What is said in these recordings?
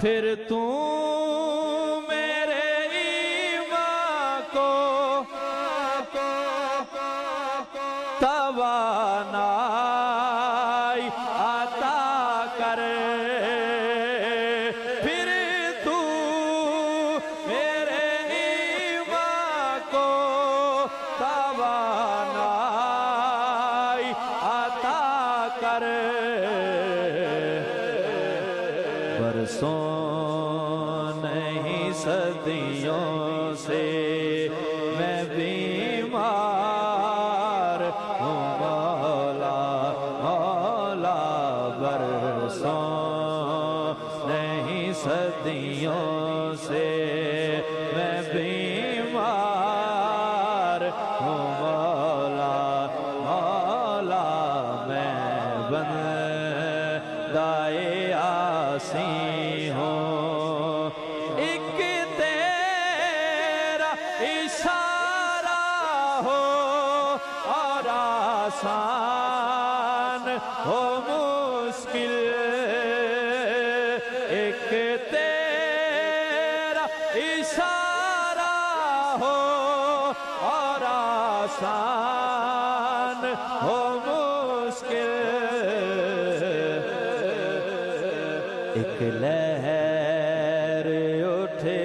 پھر تو میرے ایمان کو توانائی عطا کر پھر تو میرے ایمان کو توانائی عطا کر برسوں نہیں صدیوں سے میں بیمار ہوں مولا مولا برسوں نہیں صدیوں سے میں بیمار ہوں مولا مولا میں بندۂ آسی ہوں ایک تیرا اشارہ ہو اور آسان ہو مشکل ایک تیرا اشارہ ہو اور آسان ہو مشکل ایک لہر اٹھے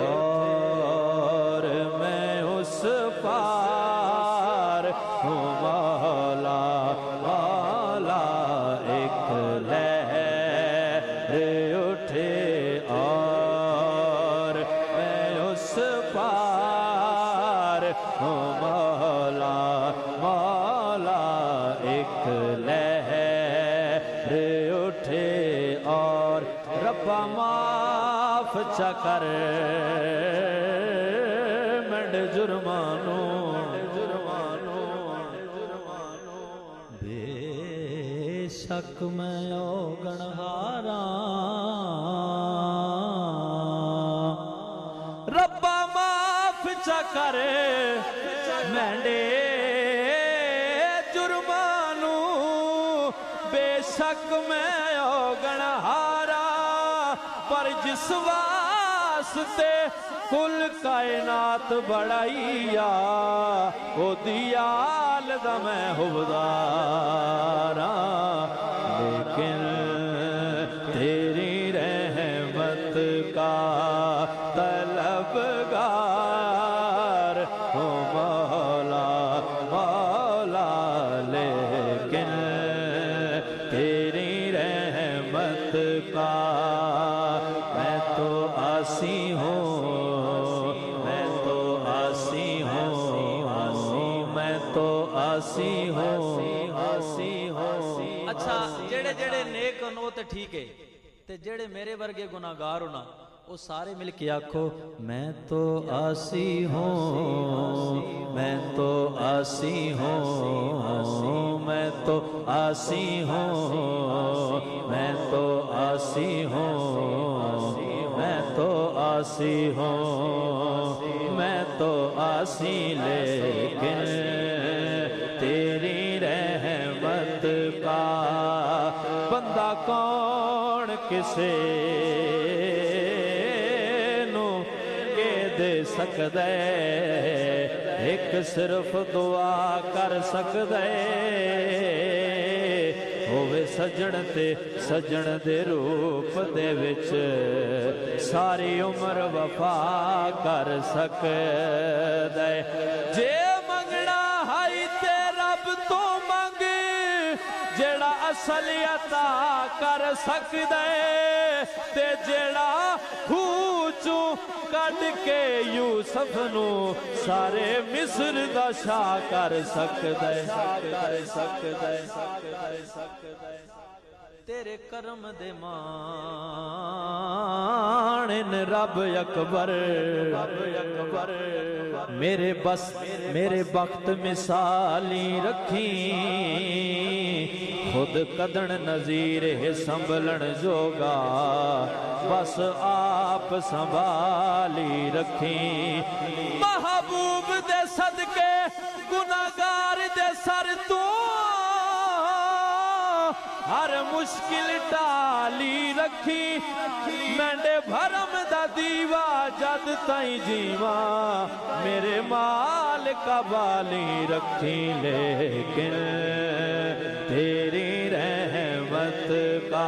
اور میں اس پار ہوں مولا مولا ایک لہر اٹھے اور میں اس پار ہوں مولا مولا ایک لہر اٹھے اور ربا معاف چا کر منڈ جرمانوں بے شک میں اوگنہاراں ربا معاف چا کر منڈے جرمانوں بے شک میں اوگنہارا پر جس واسطے کل کائنات بڑھائیا او دیال دا میں حبداراں لیکن تیری رحمت کا طلبگار ہو مولا مولا لیکن تیری رحمت کا میں تو آسی ہوں میں تو آسی ہوں میں تو آسی ہوں آسی ہوں اچھا جڑے جڑے نیک ہن وہ تے ٹھیک ہے تے جڑے میرے ورگے گناہگار ہونا وہ سارے مل کے آکھو میں تو آسی ہوں میں تو آسی ہوں میں تو آسی ہوں میں تو آسی ہوں میں تو آسی ہوں میں تو آسی لیکن تیری رحمت کا بندہ کون کسے نو کے دے سکدے ایک صرف دعا کر سکدے ہووے سجن تے سجن دے روپ دے وچ ساری عمر وفا کر سکدے جے منگنا ہائی تے رب تو منگ جیڑا اصل عطا کر سکدے تے جیڑا خوچوں کڈ کے یوسف نو سارے مصر دا شاہ کر سکدے تیرے کرم دے مانن رب اکبر میرے بس میرے وقت مثالی رکھی خود کدن نظیر ہے سنبھلن جوگا بس آپ سنبھالی رکھی محبوب دے صدقے گناہگار دے سر تو ہر مشکل ٹالی رکھی مینڈے بھرم دا دیوا جد تائیں جیواں میرے مال کا بالی رکھی لیکن تیری رحمت کا